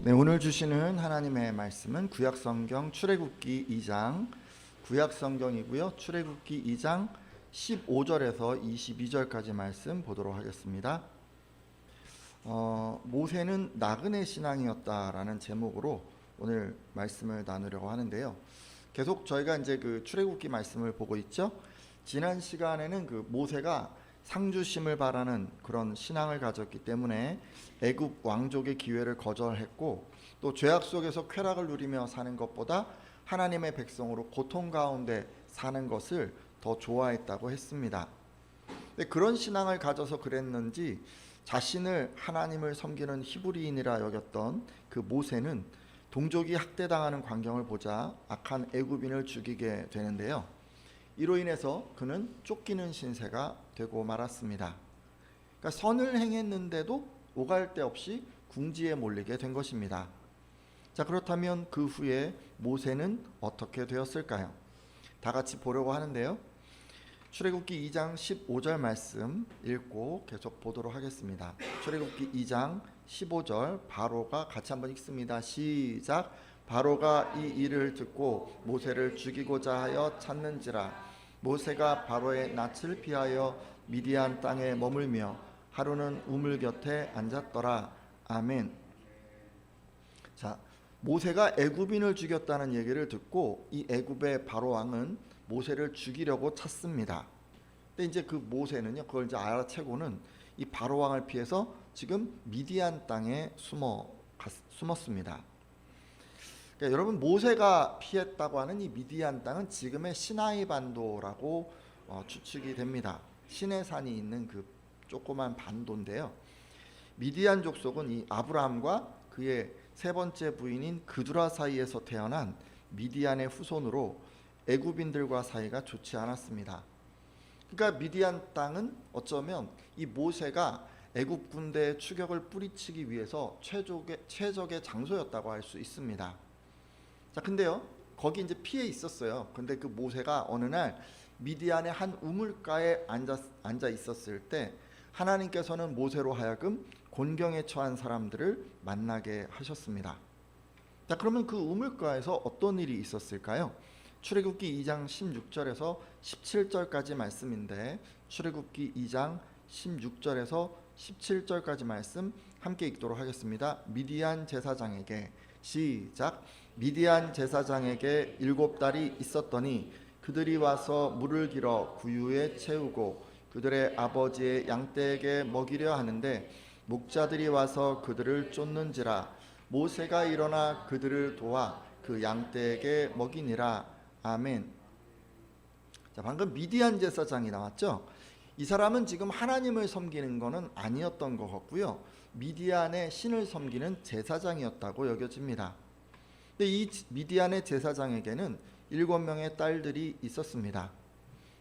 네, 오늘 주시는 하나님의 말씀은 구약성경 출애굽기 2장 구약성경이고요. 출애굽기 2장 15절에서 22절까지 말씀 보도록 하겠습니다. 모세는 나그네 신앙이었다라는 제목으로 오늘 말씀을 나누려고 하는데요. 계속 저희가 이제 그 출애굽기 말씀을 보고 있죠. 지난 시간에는 그 모세가 상주심을 바라는 그런 신앙을 가졌기 때문에 애굽 왕족의 기회를 거절했고, 또 죄악 속에서 쾌락을 누리며 사는 것보다 하나님의 백성으로 고통 가운데 사는 것을 더 좋아했다고 했습니다. 그런 신앙을 가져서 그랬는지 자신을 하나님을 섬기는 히브리인이라 여겼던 그 모세는 동족이 학대당하는 광경을 보자 악한 애굽인을 죽이게 되는데요. 이로 인해서 그는 쫓기는 신세가 되고 말았습니다. 그러니까 선을 행했는데도 오갈 데 없이 궁지에 몰리게 된 것입니다. 자, 그렇다면 그 후에 모세는 어떻게 되었을까요? 다 같이 보려고 하는데요. 출애굽기 2장 15절 말씀 읽고 계속 보도록 하겠습니다. 출애굽기 2장 15절 바로가 같이 한번 읽습니다. 시작. 바로가 이 일을 듣고 모세를 죽이고자 하여 찾는지라. 모세가 바로의 낯을 피하여 미디안 땅에 머물며 하루는 우물 곁에 앉았더라. 아멘. 자, 모세가 애굽인을 죽였다는 얘기를 듣고 이 애굽의 바로 왕은 모세를 죽이려고 찾습니다. 근데 이제 그 모세는요, 그걸 이제 알아채고는 이 바로 왕을 피해서 지금 미디안 땅에 숨었습니다. 그러니까 여러분, 모세가 피했다고 하는 이 미디안 땅은 지금의 시나이 반도라고 추측이 됩니다. 시내산이 있는 그 조그만 반도인데요. 미디안 족속은 이 아브라함과 그의 세 번째 부인인 그두라 사이에서 태어난 미디안의 후손으로 애굽인들과 사이가 좋지 않았습니다. 그러니까 미디안 땅은 어쩌면 이 모세가 애굽 군대의 추격을 뿌리치기 위해서 최적의 장소였다고 할 수 있습니다. 자, 근데요, 거기 이제 피해 있었어요. 근데 그 모세가 어느 날 미디안의 한 우물가에 앉아 있었을 때 하나님께서는 모세로 하여금 곤경에 처한 사람들을 만나게 하셨습니다. 자, 그러면 그 우물가에서 어떤 일이 있었을까요? 출애굽기 2장 16절에서 17절까지 말씀인데, 출애굽기 2장 16절에서 17절까지 말씀 함께 읽도록 하겠습니다. 미디안 제사장에게 시작. 미디안 제사장에게 7달이 있었더니 그들이 와서 물을 길어 구유에 채우고 그들의 아버지의 양떼에게 먹이려 하는데 목자들이 와서 그들을 쫓는지라. 모세가 일어나 그들을 도와 그 양떼에게 먹이니라. 아멘. 자, 방금 미디안 제사장이 나왔죠. 이 사람은 지금 하나님을 섬기는 것은 아니었던 것 같고요. 미디안의 신을 섬기는 제사장이었다고 여겨집니다. 근데 이 미디안의 제사장에게는 7명의 딸들이 있었습니다.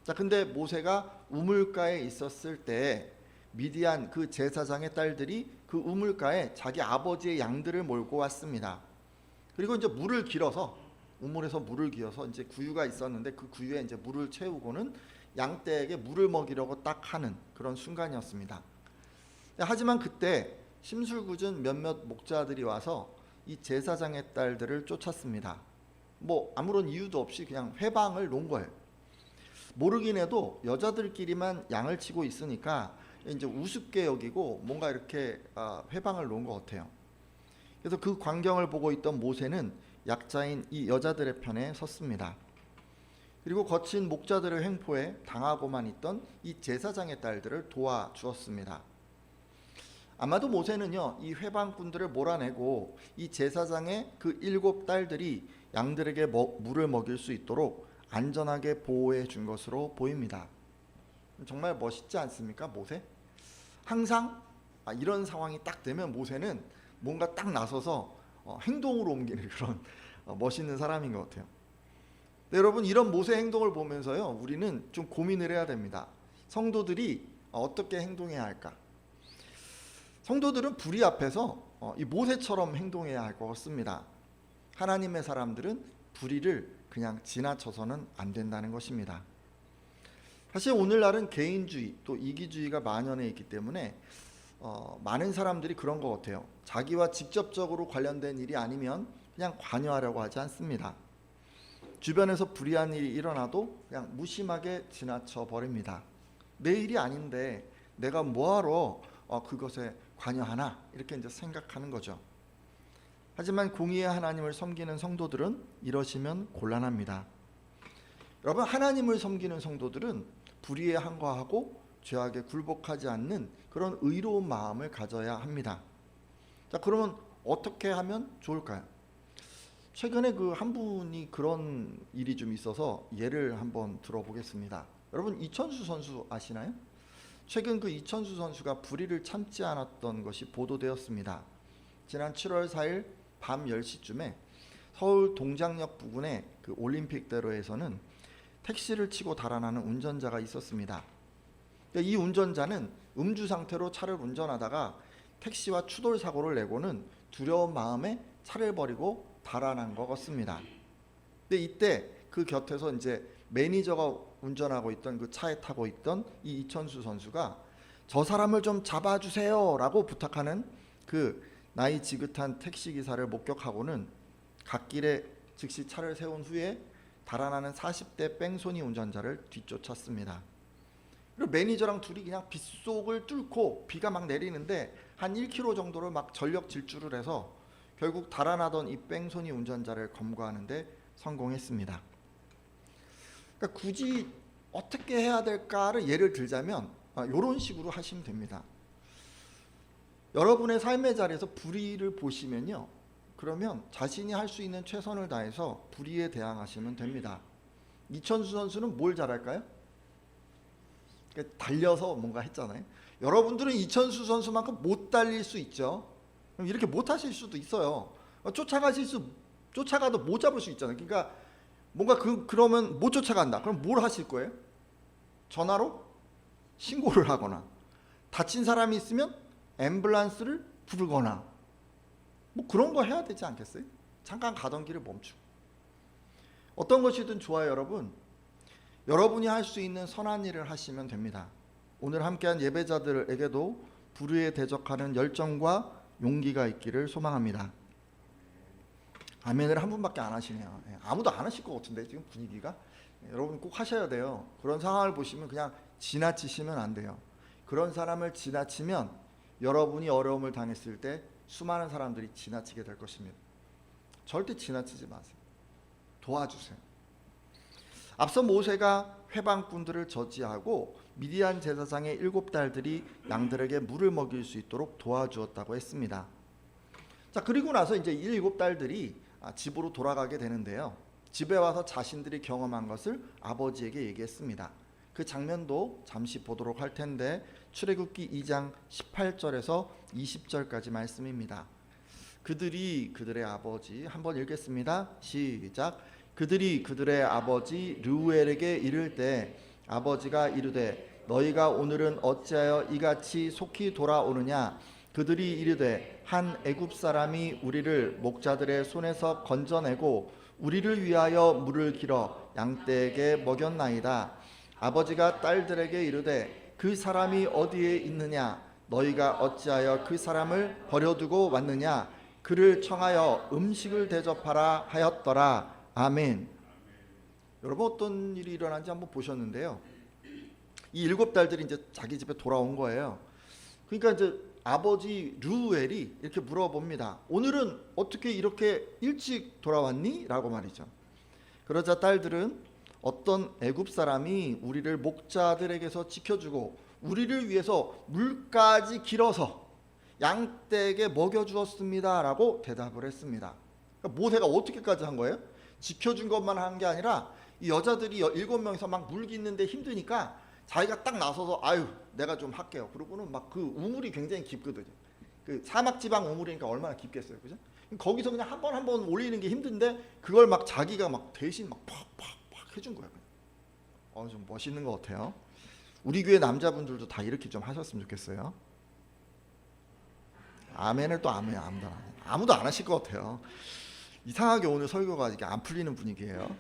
자, 근데 모세가 우물가에 있었을 때 미디안 그 제사장의 딸들이 그 우물가에 자기 아버지의 양들을 몰고 왔습니다. 그리고 이제 물을 길어서, 우물에서 물을 기어서 이제 구유가 있었는데 그 구유에 이제 물을 채우고는 양떼에게 물을 먹이려고 딱 하는 그런 순간이었습니다. 하지만 그때 심술궂은 몇몇 목자들이 와서 이 제사장의 딸들을 쫓았습니다. 뭐 아무런 이유도 없이 그냥 회방을 놓은 거예요. 모르긴 해도 여자들끼리만 양을 치고 있으니까 이제 우습게 여기고 뭔가 이렇게 회방을 놓은 것 같아요. 그래서 그 광경을 보고 있던 모세는 약자인 이 여자들의 편에 섰습니다. 그리고 거친 목자들의 횡포에 당하고만 있던 이 제사장의 딸들을 도와주었습니다. 아마도 모세는요, 이 회방꾼들을 몰아내고 이 제사장의 그 7딸들이 양들에게 물을 먹일 수 있도록 안전하게 보호해 준 것으로 보입니다. 정말 멋있지 않습니까, 모세? 항상 이런 상황이 딱 되면 모세는 뭔가 딱 나서서 행동으로 옮기는 그런 멋있는 사람인 것 같아요. 네, 여러분, 이런 모세 행동을 보면서요, 우리는 좀 고민을 해야 됩니다. 성도들이 어떻게 행동해야 할까? 성도들은 불의 앞에서 이 모세처럼 행동해야 할 것 같습니다. 하나님의 사람들은 불의를 그냥 지나쳐서는 안 된다는 것입니다. 사실 오늘날은 개인주의 또 이기주의가 만연해 있기 때문에 많은 사람들이 그런 것 같아요. 자기와 직접적으로 관련된 일이 아니면 그냥 관여하려고 하지 않습니다. 주변에서 불이한 일이 일어나도 그냥 무심하게 지나쳐 버립니다. 내 일이 아닌데 내가 뭐하러 그것에 관여하나 이렇게 이제 생각하는 거죠. 하지만 공의의 하나님을 섬기는 성도들은 이러시면 곤란합니다. 여러분, 하나님을 섬기는 성도들은 불의에 항거하고 죄악에 굴복하지 않는 그런 의로운 마음을 가져야 합니다. 자, 그러면 어떻게 하면 좋을까요? 최근에 그 한 분이 그런 일이 좀 있어서 예를 한번 들어보겠습니다. 여러분, 이천수 선수 아시나요? 최근 그 이천수 선수가 불의를 참지 않았던 것이 보도되었습니다. 지난 7월 4일 밤 10시쯤에 서울 동작역 부근의 그 올림픽대로에서는 택시를 치고 달아나는 운전자가 있었습니다. 이 운전자는 음주 상태로 차를 운전하다가 택시와 추돌 사고를 내고는 두려운 마음에 차를 버리고 달아난 것 같습니다. 근데 이때 그 곁에서 이제 매니저가 운전하고 있던 그 차에 타고 있던 이 이천수 선수가 저 사람을 좀 잡아주세요라고 부탁하는 그 나이 지긋한 택시 기사를 목격하고는 갓길에 즉시 차를 세운 후에 달아나는 40대 뺑소니 운전자를 뒤쫓았습니다. 그리고 매니저랑 둘이 그냥 빗속을 뚫고 비가 막 내리는데 한 1km 정도를 막 전력 질주를 해서 결국 달아나던 이 뺑소니 운전자를 검거하는데 성공했습니다. 그러니까 굳이 어떻게 해야 될까를 예를 들자면 이런 식으로 하시면 됩니다. 여러분의 삶의 자리에서 불의를 보시면요, 그러면 자신이 할 수 있는 최선을 다해서 불의에 대항하시면 됩니다. 이천수 선수는 뭘 잘할까요? 달려서 뭔가 했잖아요. 여러분들은 이천수 선수만큼 못 달릴 수 있죠. 이렇게 못 하실 수도 있어요. 쫓아가도 못 잡을 수 있잖아요. 그러니까 뭔가 그러면 못 쫓아간다. 그럼 뭘 하실 거예요? 전화로 신고를 하거나, 다친 사람이 있으면 앰뷸런스를 부르거나, 뭐 그런 거 해야 되지 않겠어요? 잠깐 가던 길을 멈추고. 어떤 것이든 좋아요, 여러분. 여러분이 할 수 있는 선한 일을 하시면 됩니다. 오늘 함께한 예배자들에게도 불의에 대적하는 열정과 용기가 있기를 소망합니다. 아멘을 한 분밖에 안 하시네요. 아무도 안 하실 것 같은데 지금 분위기가. 여러분 꼭 하셔야 돼요. 그런 상황을 보시면 그냥 지나치시면 안 돼요. 그런 사람을 지나치면 여러분이 어려움을 당했을 때 수많은 사람들이 지나치게 될 것입니다. 절대 지나치지 마세요. 도와주세요. 앞서 모세가 회방꾼들을 저지하고 미디안 제사장의 7딸들이 양들에게 물을 먹일 수 있도록 도와주었다고 했습니다. 자, 그리고 나서 이제 이 7딸들이 집으로 돌아가게 되는데요. 집에 와서 자신들이 경험한 것을 아버지에게 얘기했습니다. 그 장면도 잠시 보도록 할 텐데 출애굽기 2장 18절에서 20절까지 말씀입니다. 그들이 그들의 아버지, 한번 읽겠습니다. 시작. 그들이 그들의 아버지 르우엘에게 이를 때 아버지가 이르되 너희가 오늘은 어찌하여 이같이 속히 돌아오느냐. 그들이 이르되 한 애굽 사람이 우리를 목자들의 손에서 건져내고 우리를 위하여 물을 길어 양떼에게 먹였나이다. 아버지가 딸들에게 이르되 그 사람이 어디에 있느냐. 너희가 어찌하여 그 사람을 버려두고 왔느냐. 그를 청하여 음식을 대접하라 하였더라. 아멘. 여러분, 어떤 일이 일어난지 한번 보셨는데요. 이 7딸들이 이제 자기 집에 돌아온 거예요. 그러니까 이제 아버지 르우엘이 이렇게 물어봅니다. 오늘은 어떻게 이렇게 일찍 돌아왔니? 라고 말이죠. 그러자 딸들은 어떤 애굽 사람이 우리를 목자들에게서 지켜주고 우리를 위해서 물까지 길어서 양떼에게 먹여주었습니다 라고 대답을 했습니다. 그러니까 모세가 어떻게까지 한 거예요? 지켜준 것만 한 게 아니라 이 여자들이 7명이서 막 물 깃는데 힘드니까 자기가 딱 나서서 아유 내가 좀 할게요. 그러고는 막 그 우물이 굉장히 깊거든요. 그 사막 지방 우물이니까 얼마나 깊겠어요, 그죠? 거기서 그냥 한 번 올리는 게 힘든데 그걸 막 자기가 막 대신 막 팍팍팍 해준 거예요. 좀 멋있는 것 같아요. 우리 교회 남자분들도 다 이렇게 좀 하셨으면 좋겠어요. 아멘을 또 아무도 안 하실 것 같아요. 이상하게 오늘 설교가 이게 안 풀리는 분위기예요.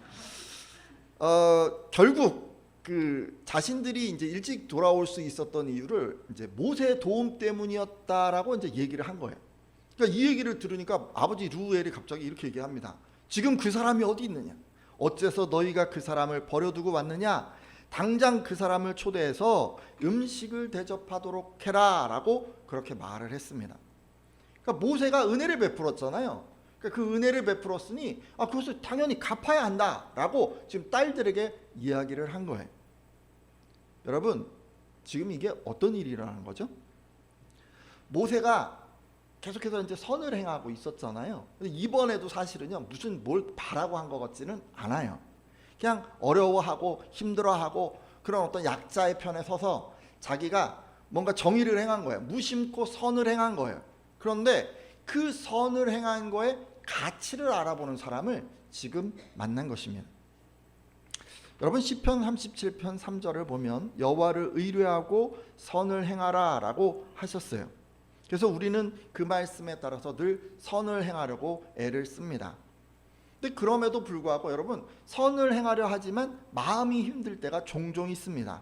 결국 그 자신들이 이제 일찍 돌아올 수 있었던 이유를 이제 모세 도움 때문이었다라고 이제 얘기를 한 거예요. 그러니까 이 얘기를 들으니까 아버지 루엘이 갑자기 이렇게 얘기합니다. 지금 그 사람이 어디 있느냐? 어째서 너희가 그 사람을 버려두고 왔느냐? 당장 그 사람을 초대해서 음식을 대접하도록 해라라고 그렇게 말을 했습니다. 그러니까 모세가 은혜를 베풀었잖아요. 그러니까 그 은혜를 베풀었으니 그것을 당연히 갚아야 한다라고 지금 딸들에게 이야기를 한 거예요. 여러분, 지금 이게 어떤 일이 일어나는 거죠? 모세가 계속해서 이제 선을 행하고 있었잖아요. 근데 이번에도 사실은요, 무슨 뭘 바라고 한 것 같지는 않아요. 그냥 어려워하고 힘들어하고 그런 어떤 약자의 편에 서서 자기가 뭔가 정의를 행한 거예요. 무심코 선을 행한 거예요. 그런데 그 선을 행한 거에 가치를 알아보는 사람을 지금 만난 것입니다. 여러분, 시편 37편 3절을 보면 여호와를 의뢰하고 선을 행하라 라고 하셨어요. 그래서 우리는 그 말씀에 따라서 늘 선을 행하려고 애를 씁니다. 근데 그럼에도 불구하고 여러분, 선을 행하려 하지만 마음이 힘들 때가 종종 있습니다.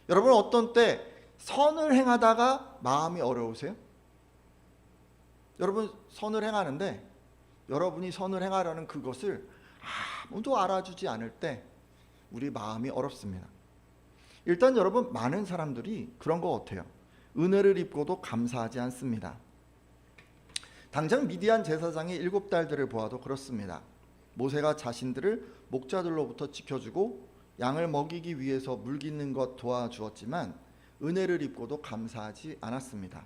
여러분, 어떤 때 선을 행하다가 마음이 어려우세요? 여러분, 선을 행하는데 여러분이 선을 행하려는 그것을 아무도 알아주지 않을 때 우리 마음이 어렵습니다. 일단 여러분, 많은 사람들이 그런 것 같아요. 은혜를 입고도 감사하지 않습니다. 당장 미디안 제사장의 7딸들을 보아도 그렇습니다. 모세가 자신들을 목자들로부터 지켜주고 양을 먹이기 위해서 물 깃는 것 도와주었지만 은혜를 입고도 감사하지 않았습니다.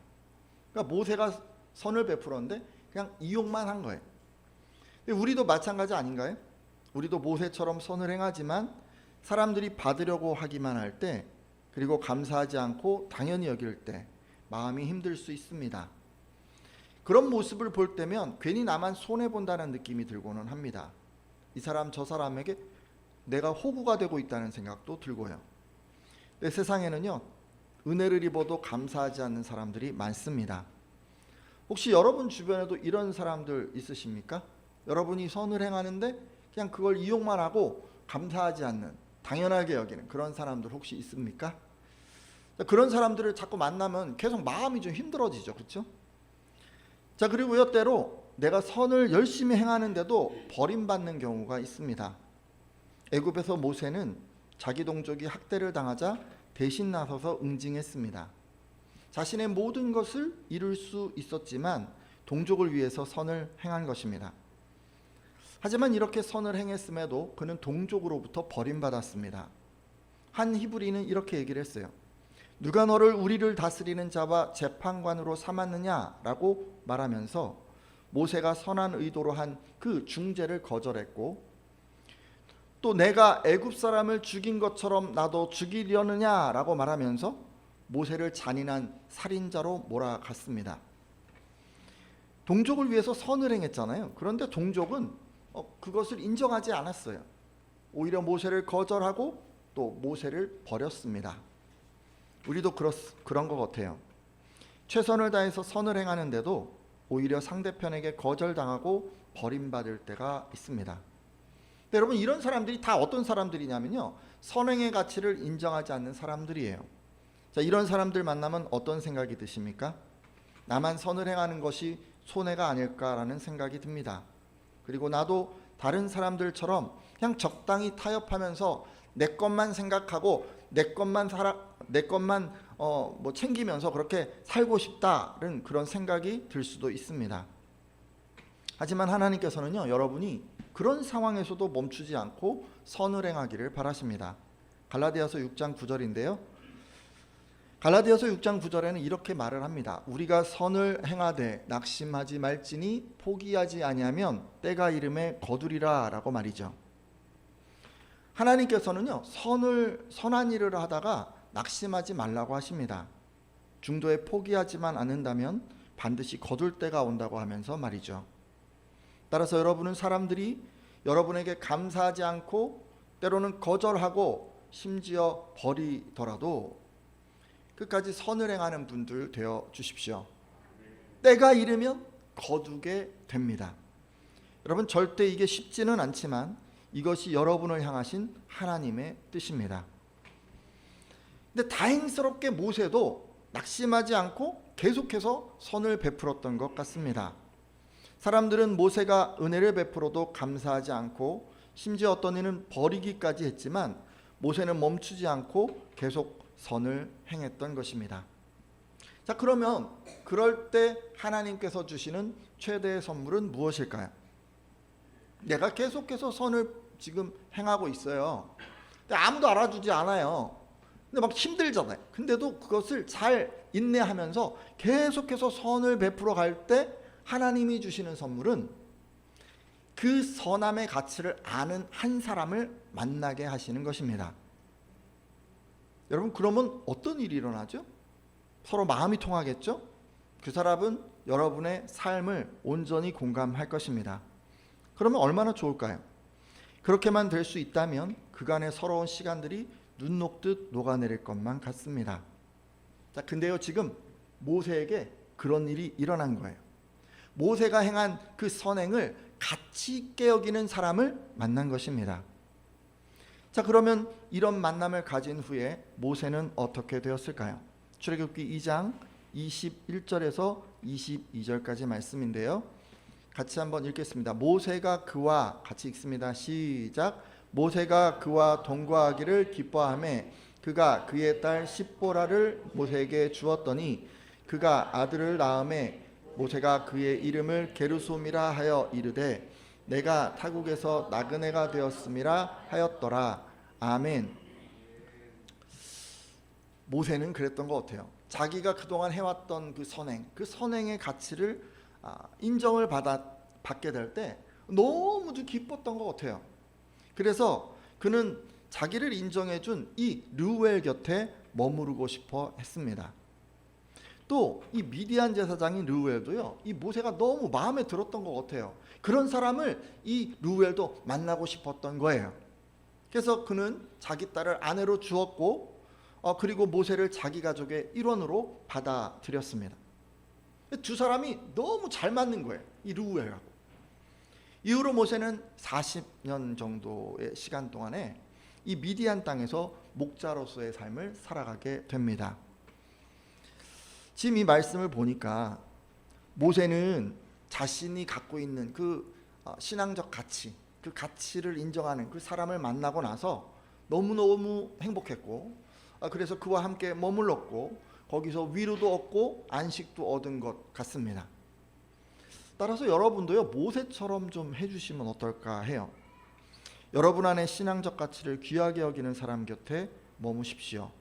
그러니까 모세가 선을 베풀었는데 그냥 이용만 한 거예요. 우리도 마찬가지 아닌가요? 우리도 모세처럼 선을 행하지만 사람들이 받으려고 하기만 할 때, 그리고 감사하지 않고 당연히 여길 때 마음이 힘들 수 있습니다. 그런 모습을 볼 때면 괜히 나만 손해본다는 느낌이 들고는 합니다. 이 사람 저 사람에게 내가 호구가 되고 있다는 생각도 들고요. 근데 세상에는요, 은혜를 입어도 감사하지 않는 사람들이 많습니다. 혹시 여러분 주변에도 이런 사람들 있으십니까? 여러분이 선을 행하는데 그냥 그걸 이용만 하고 감사하지 않는, 당연하게 여기는 그런 사람들 혹시 있습니까? 그런 사람들을 자꾸 만나면 계속 마음이 좀 힘들어지죠. 그렇죠? 자, 그리고요, 때로 내가 선을 열심히 행하는데도 버림받는 경우가 있습니다. 애굽에서 모세는 자기 동족이 학대를 당하자 대신 나서서 응징했습니다. 자신의 모든 것을 이룰 수 있었지만 동족을 위해서 선을 행한 것입니다. 하지만 이렇게 선을 행했음에도 그는 동족으로부터 버림받았습니다. 한 히브리는 이렇게 얘기를 했어요. 누가 너를 우리를 다스리는 자와 재판관으로 삼았느냐라고 말하면서 모세가 선한 의도로 한 그 중재를 거절했고, 또 내가 애굽 사람을 죽인 것처럼 나도 죽이려느냐라고 말하면서 모세를 잔인한 살인자로 몰아갔습니다. 동족을 위해서 선을 행했잖아요. 그런데 동족은 그것을 인정하지 않았어요. 오히려 모세를 거절하고 또 모세를 버렸습니다. 우리도 그런 것 같아요. 최선을 다해서 선을 행하는데도 오히려 상대편에게 거절당하고 버림받을 때가 있습니다. 근데 여러분, 이런 사람들이 다 어떤 사람들이냐면요, 선행의 가치를 인정하지 않는 사람들이에요. 자, 이런 사람들 만나면 어떤 생각이 드십니까? 나만 선을 행하는 것이 손해가 아닐까라는 생각이 듭니다. 그리고 나도 다른 사람들처럼 그냥 적당히 타협하면서 내 것만 생각하고 내 것만 챙기면서 그렇게 살고 싶다는 그런 생각이 들 수도 있습니다. 하지만 하나님께서는요, 여러분이 그런 상황에서도 멈추지 않고 선을 행하기를 바라십니다. 갈라디아서 6장 9절인데요. 갈라디아서 6장 9절에는 이렇게 말을 합니다. 우리가 선을 행하되 낙심하지 말지니 포기하지 아니하면 때가 이름에 거두리라 라고 말이죠. 하나님께서는요, 선한 일을 하다가 낙심하지 말라고 하십니다. 중도에 포기하지만 않는다면 반드시 거둘 때가 온다고 하면서 말이죠. 따라서 여러분은 사람들이 여러분에게 감사하지 않고 때로는 거절하고 심지어 버리더라도 끝까지 선을 행하는 분들 되어 주십시오. 때가 이르면 거두게 됩니다. 여러분, 절대 이게 쉽지는 않지만 이것이 여러분을 향하신 하나님의 뜻입니다. 근데 다행스럽게 모세도 낙심하지 않고 계속해서 선을 베풀었던 것 같습니다. 사람들은 모세가 은혜를 베풀어도 감사하지 않고 심지어 어떤 이는 버리기까지 했지만 모세는 멈추지 않고 계속 선을 행했던 것입니다. 자, 그러면 그럴 때 하나님께서 주시는 최대의 선물은 무엇일까요? 내가 계속해서 선을 지금 행하고 있어요. 근데 아무도 알아주지 않아요. 근데 막 힘들잖아요. 근데도 그것을 잘 인내하면서 계속해서 선을 베풀어 갈 때 하나님이 주시는 선물은 그 선함의 가치를 아는 한 사람을 만나게 하시는 것입니다. 여러분, 그러면 어떤 일이 일어나죠? 서로 마음이 통하겠죠? 그 사람은 여러분의 삶을 온전히 공감할 것입니다. 그러면 얼마나 좋을까요? 그렇게만 될 수 있다면 그간의 서러운 시간들이 눈 녹듯 녹아내릴 것만 같습니다. 자, 근데요, 지금 모세에게 그런 일이 일어난 거예요. 모세가 행한 그 선행을 가치 있게 여기는 사람을 만난 것입니다. 자, 그러면 이런 만남을 가진 후에 모세는 어떻게 되었을까요? 출애굽기 2장 21절에서 22절까지 말씀인데요. 같이 한번 읽겠습니다. 모세가 그와 같이 읽습니다. 시작. 모세가 그와 동거하기를 기뻐하며 그가 그의 딸 십보라를 모세에게 주었더니 그가 아들을 낳음에 모세가 그의 이름을 게르솜이라 하여 이르되 내가 타국에서 나그네가 되었음이라 하였더라. 아멘. 모세는 그랬던 것 같아요. 자기가 그동안 해왔던 그 선행의 가치를 인정을 받게 될 때 너무도 기뻤던 것 같아요. 그래서 그는 자기를 인정해준 이 르우엘 곁에 머무르고 싶어 했습니다. 또 이 미디안 제사장인 르우엘도요, 이 모세가 너무 마음에 들었던 것 같아요. 그런 사람을 이 르우엘도 만나고 싶었던 거예요. 그래서 그는 자기 딸을 아내로 주었고 그리고 모세를 자기 가족의 일원으로 받아들였습니다. 두 사람이 너무 잘 맞는 거예요, 이 르우엘하고. 이후로 모세는 40년 정도의 시간 동안에 이 미디안 땅에서 목자로서의 삶을 살아가게 됩니다. 지금 이 말씀을 보니까 모세는 자신이 갖고 있는 그 신앙적 가치, 그 가치를 인정하는 그 사람을 만나고 나서 너무너무 행복했고, 그래서 그와 함께 머물렀고 거기서 위로도 얻고 안식도 얻은 것 같습니다. 따라서 여러분도요, 모세처럼 좀 해주시면 어떨까 해요. 여러분 안에 신앙적 가치를 귀하게 여기는 사람 곁에 머무십시오.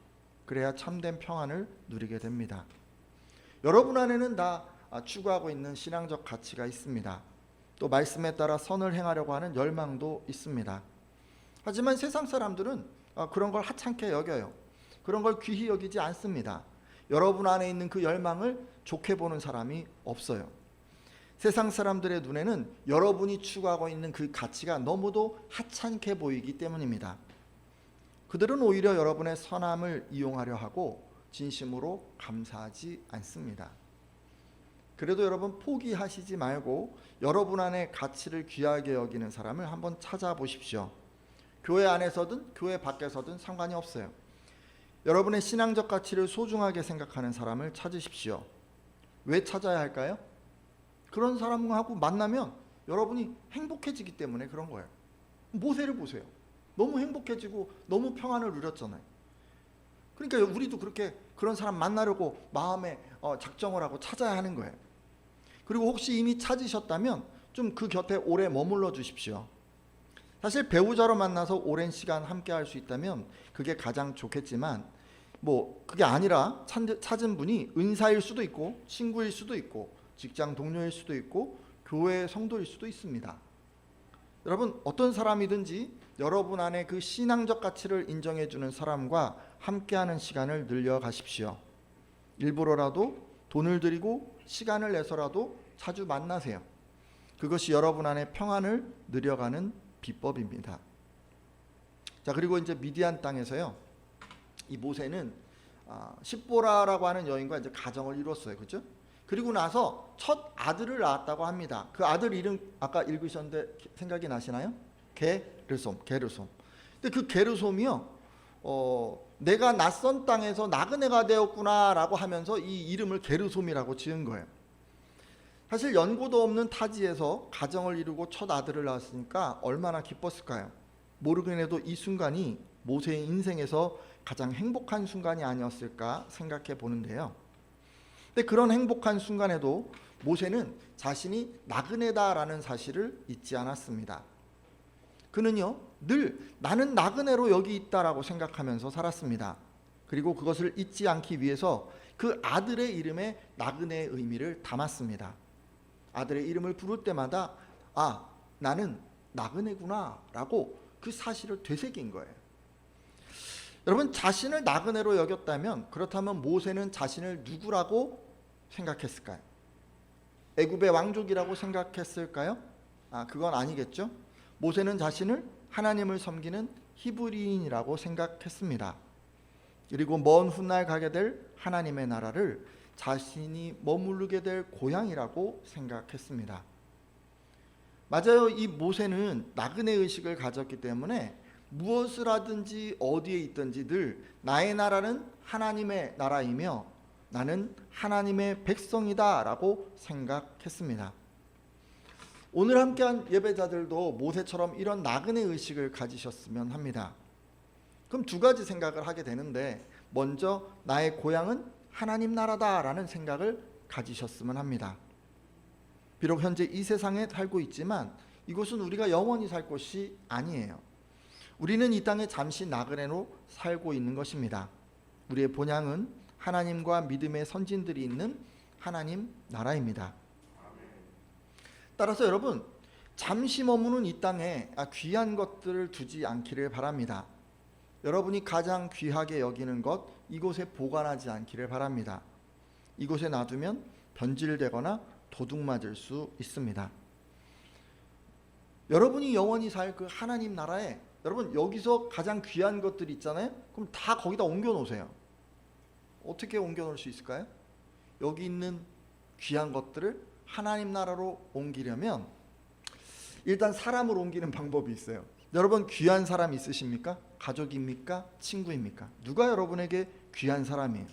그래야 참된 평안을 누리게 됩니다. 여러분 안에는 다 추구하고 있는 신앙적 가치가 있습니다. 또 말씀에 따라 선을 행하려고 하는 열망도 있습니다. 하지만 세상 사람들은 그런 걸 하찮게 여겨요. 그런 걸 귀히 여기지 않습니다. 여러분 안에 있는 그 열망을 좋게 보는 사람이 없어요. 세상 사람들의 눈에는 여러분이 추구하고 있는 그 가치가 너무도 하찮게 보이기 때문입니다. 그들은 오히려 여러분의 선함을 이용하려 하고 진심으로 감사하지 않습니다. 그래도 여러분 포기하시지 말고 여러분 안에 가치를 귀하게 여기는 사람을 한번 찾아보십시오. 교회 안에서든 교회 밖에서든 상관이 없어요. 여러분의 신앙적 가치를 소중하게 생각하는 사람을 찾으십시오. 왜 찾아야 할까요? 그런 사람하고 만나면 여러분이 행복해지기 때문에 그런 거예요. 모세를 보세요. 너무 행복해지고 너무 평안을 누렸잖아요. 그러니까 우리도 그런 사람 만나려고 마음에 작정을 하고 찾아야 하는 거예요. 그리고 혹시 이미 찾으셨다면 좀 그 곁에 오래 머물러 주십시오. 사실 배우자로 만나서 오랜 시간 함께 할 수 있다면 그게 가장 좋겠지만 그게 아니라 찾은 분이 은사일 수도 있고 친구일 수도 있고 직장 동료일 수도 있고 교회 성도일 수도 있습니다. 여러분, 어떤 사람이든지 여러분 안에 그 신앙적 가치를 인정해 주는 사람과 함께하는 시간을 늘려 가십시오. 일부러라도 돈을 들이고 시간을 내서라도 자주 만나세요. 그것이 여러분 안에 평안을 누려가는 비법입니다. 자, 그리고 이제 미디안 땅에서요, 이 모세는 십보라라고 하는 여인과 이제 가정을 이뤘어요. 그렇죠? 그리고 나서 첫 아들을 낳았다고 합니다. 그 아들 이름 아까 읽으셨는데 생각이 나시나요? 게르솜. 근데 그 게르솜이요, 내가 낯선 땅에서 나그네가 되었구나라고 하면서 이 이름을 게르솜이라고 지은 거예요. 사실 연고도 없는 타지에서 가정을 이루고 첫 아들을 낳았으니까 얼마나 기뻤을까요? 모르긴 해도 이 순간이 모세의 인생에서 가장 행복한 순간이 아니었을까 생각해 보는데요. 근데 그런 행복한 순간에도 모세는 자신이 나그네다라는 사실을 잊지 않았습니다. 그는요, 늘 나는 나그네로 여기 있다라고 생각하면서 살았습니다. 그리고 그것을 잊지 않기 위해서 그 아들의 이름에 나그네의 의미를 담았습니다. 아들의 이름을 부를 때마다 나는 나그네구나 라고 그 사실을 되새긴 거예요. 여러분, 자신을 나그네로 여겼다면, 그렇다면 모세는 자신을 누구라고 생각했을까요? 애굽의 왕족이라고 생각했을까요? 그건 아니겠죠. 모세는 자신을 하나님을 섬기는 히브리인이라고 생각했습니다. 그리고 먼 훗날 가게 될 하나님의 나라를 자신이 머무르게 될 고향이라고 생각했습니다. 맞아요. 이 모세는 나그네 의식을 가졌기 때문에 무엇을 하든지 어디에 있든지 늘 나의 나라는 하나님의 나라이며 나는 하나님의 백성이다 라고 생각했습니다. 오늘 함께한 예배자들도 모세처럼 이런 나그네 의식을 가지셨으면 합니다. 그럼 두 가지 생각을 하게 되는데, 먼저 나의 고향은 하나님 나라다라는 생각을 가지셨으면 합니다. 비록 현재 이 세상에 살고 있지만 이곳은 우리가 영원히 살 곳이 아니에요. 우리는 이 땅에 잠시 나그네로 살고 있는 것입니다. 우리의 본향은 하나님과 믿음의 선진들이 있는 하나님 나라입니다. 따라서 여러분, 잠시 머무는 이 땅에 귀한 것들을 두지 않기를 바랍니다. 여러분이 가장 귀하게 여기는 것, 이곳에 보관하지 않기를 바랍니다. 이곳에 놔두면 변질되거나 도둑맞을 수 있습니다. 여러분이 영원히 살 그 하나님 나라에, 여러분 여기서 가장 귀한 것들이 있잖아요. 그럼 다 거기다 옮겨 놓으세요. 어떻게 옮겨 놓을 수 있을까요? 여기 있는 귀한 것들을 하나님 나라로 옮기려면 일단 사람을 옮기는 방법이 있어요. 여러분, 귀한 사람 있으십니까? 가족입니까? 친구입니까? 누가 여러분에게 귀한 사람이에요?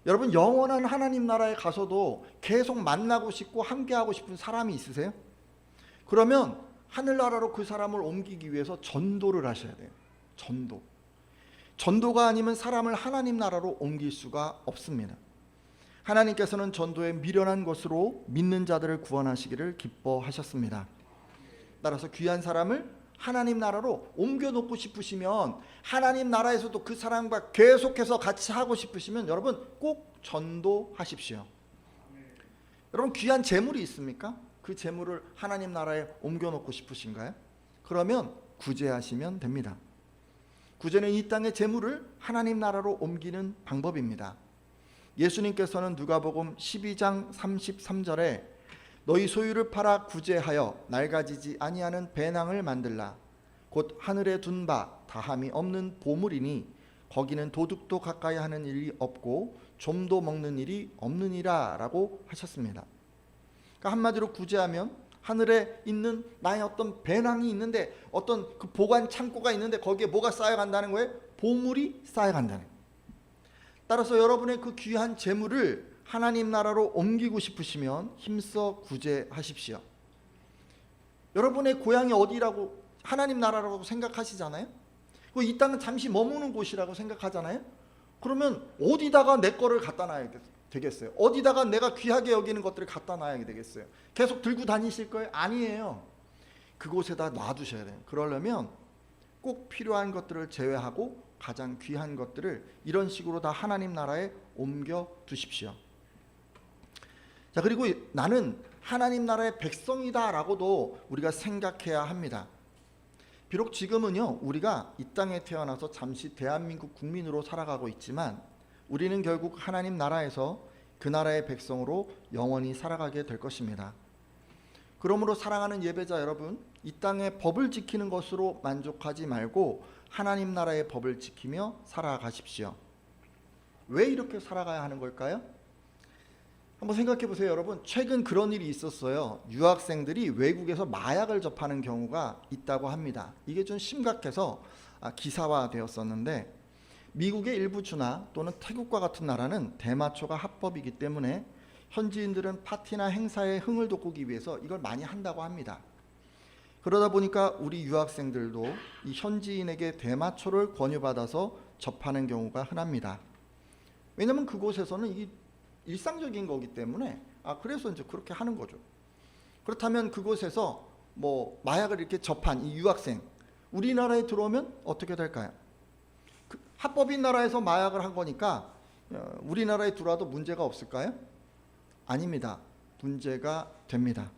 여러분, 영원한 하나님 나라에 가서도 계속 만나고 싶고 함께하고 싶은 사람이 있으세요? 그러면 하늘나라로 그 사람을 옮기기 위해서 전도를 하셔야 돼요. 전도가 아니면 사람을 하나님 나라로 옮길 수가 없습니다. 하나님께서는 전도에 미련한 것으로 믿는 자들을 구원하시기를 기뻐하셨습니다. 따라서 귀한 사람을 하나님 나라로 옮겨놓고 싶으시면, 하나님 나라에서도 그 사람과 계속해서 같이 하고 싶으시면 여러분 꼭 전도하십시오. 여러분, 귀한 재물이 있습니까? 그 재물을 하나님 나라에 옮겨놓고 싶으신가요? 그러면 구제하시면 됩니다. 구제는 이 땅의 재물을 하나님 나라로 옮기는 방법입니다. 예수님께서는 누가복음 12장 33절에 너희 소유를 팔아 구제하여 낡아지지 아니하는 배낭을 만들라. 곧 하늘에 둔 바 다함이 없는 보물이니 거기는 도둑도 가까이 하는 일이 없고 좀도 먹는 일이 없느니라 라고 하셨습니다. 그러니까 한마디로 구제하면 하늘에 있는 나의 어떤 배낭이 있는데, 어떤 그 보관 창고가 있는데 거기에 뭐가 쌓여간다는 거예요? 보물이 쌓여간다는 거예요. 따라서 여러분의 그 귀한 재물을 하나님 나라로 옮기고 싶으시면 힘써 구제하십시오. 여러분의 고향이 어디라고, 하나님 나라라고 생각하시잖아요. 이 땅은 잠시 머무는 곳이라고 생각하잖아요. 그러면 어디다가 내 거를 갖다 놔야 되겠어요? 어디다가 내가 귀하게 여기는 것들을 갖다 놔야 되겠어요? 계속 들고 다니실 거예요? 아니에요. 그곳에다 놔두셔야 돼요. 그러려면 꼭 필요한 것들을 제외하고 가장 귀한 것들을 이런 식으로 다 하나님 나라에 옮겨 두십시오. 자, 그리고 나는 하나님 나라의 백성이다 라고도 우리가 생각해야 합니다. 비록 지금은요, 우리가 이 땅에 태어나서 잠시 대한민국 국민으로 살아가고 있지만 우리는 결국 하나님 나라에서 그 나라의 백성으로 영원히 살아가게 될 것입니다. 그러므로 사랑하는 예배자 여러분, 이 땅의 법을 지키는 것으로 만족하지 말고 하나님 나라의 법을 지키며 살아가십시오. 왜 이렇게 살아가야 하는 걸까요? 한번 생각해 보세요. 여러분, 최근 그런 일이 있었어요. 유학생들이 외국에서 마약을 접하는 경우가 있다고 합니다. 이게 좀 심각해서 기사화되었었는데 미국의 일부 주나 또는 태국과 같은 나라는 대마초가 합법이기 때문에 현지인들은 파티나 행사에 흥을 돋구기 위해서 이걸 많이 한다고 합니다. 그러다 보니까 우리 유학생들도 이 현지인에게 대마초를 권유받아서 접하는 경우가 흔합니다. 왜냐하면 그곳에서는 이게 일상적인 거기 때문에 그래서 이제 그렇게 하는 거죠. 그렇다면 그곳에서 뭐 마약을 이렇게 접한 이 유학생, 우리나라에 들어오면 어떻게 될까요? 합법인 나라에서 마약을 한 거니까 우리나라에 들어와도 문제가 없을까요? 아닙니다. 문제가 됩니다.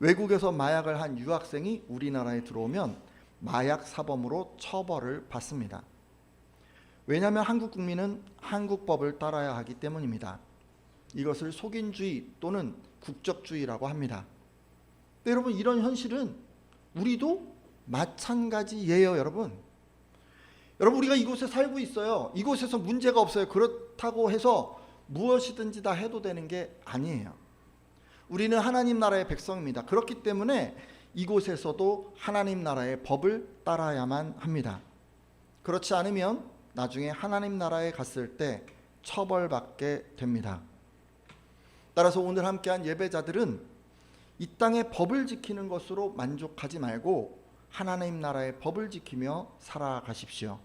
외국에서 마약을 한 유학생이 우리나라에 들어오면 마약 사범으로 처벌을 받습니다. 왜냐하면 한국 국민은 한국법을 따라야 하기 때문입니다. 이것을 속인주의 또는 국적주의라고 합니다. 여러분, 이런 현실은 우리도 마찬가지예요. 여러분 우리가 이곳에 살고 있어요. 이곳에서 문제가 없어요. 그렇다고 해서 무엇이든지 다 해도 되는 게 아니에요. 우리는 하나님 나라의 백성입니다. 그렇기 때문에 이곳에서도 하나님 나라의 법을 따라야만 합니다. 그렇지 않으면 나중에 하나님 나라에 갔을 때 처벌받게 됩니다. 따라서 오늘 함께한 예배자들은 이 땅의 법을 지키는 것으로 만족하지 말고 하나님 나라의 법을 지키며 살아가십시오.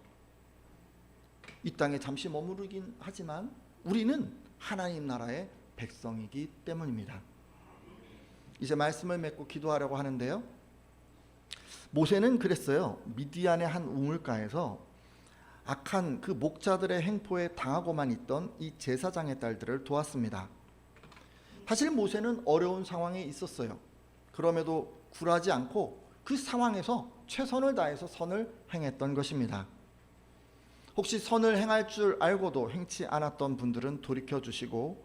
이 땅에 잠시 머무르긴 하지만 우리는 하나님 나라의 백성이기 때문입니다. 이제 말씀을 맺고 기도하려고 하는데요. 모세는 그랬어요. 미디안의 한 우물가에서 악한 그 목자들의 행포에 당하고만 있던 이 제사장의 딸들을 도왔습니다. 사실 모세는 어려운 상황에 있었어요. 그럼에도 굴하지 않고 그 상황에서 최선을 다해서 선을 행했던 것입니다. 혹시 선을 행할 줄 알고도 행치 않았던 분들은 돌이켜 주시고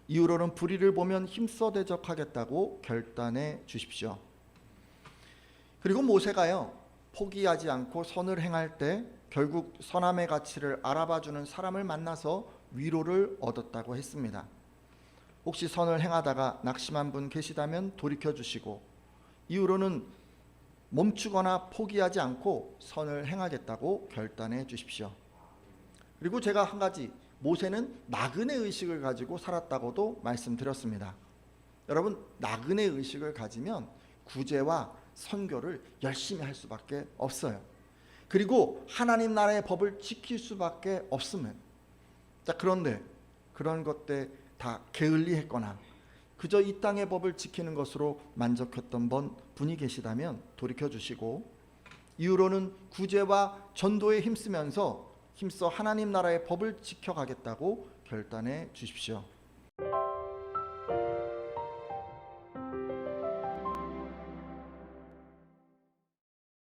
이후로는 불의를 보면 힘써 대적하겠다고 결단해 주십시오. 그리고 모세가요, 포기하지 않고 선을 행할 때 결국 선함의 가치를 알아봐주는 사람을 만나서 위로를 얻었다고 했습니다. 혹시 선을 행하다가 낙심한 분 계시다면 돌이켜 주시고 이후로는 멈추거나 포기하지 않고 선을 행하겠다고 결단해 주십시오. 그리고 제가 한 가지, 모세는 나그네 의식을 가지고 살았다고도 말씀드렸습니다. 여러분, 나그네 의식을 가지면 구제와 선교를 열심히 할 수밖에 없어요. 그리고 하나님 나라의 법을 지킬 수밖에 없으면, 그런데 그런 것들 다 게을리했거나 그저 이 땅의 법을 지키는 것으로 만족했던 분이 계시다면 돌이켜 주시고 이후로는 구제와 전도에 힘써 하나님 나라의 법을 지켜가겠다고 결단해 주십시오.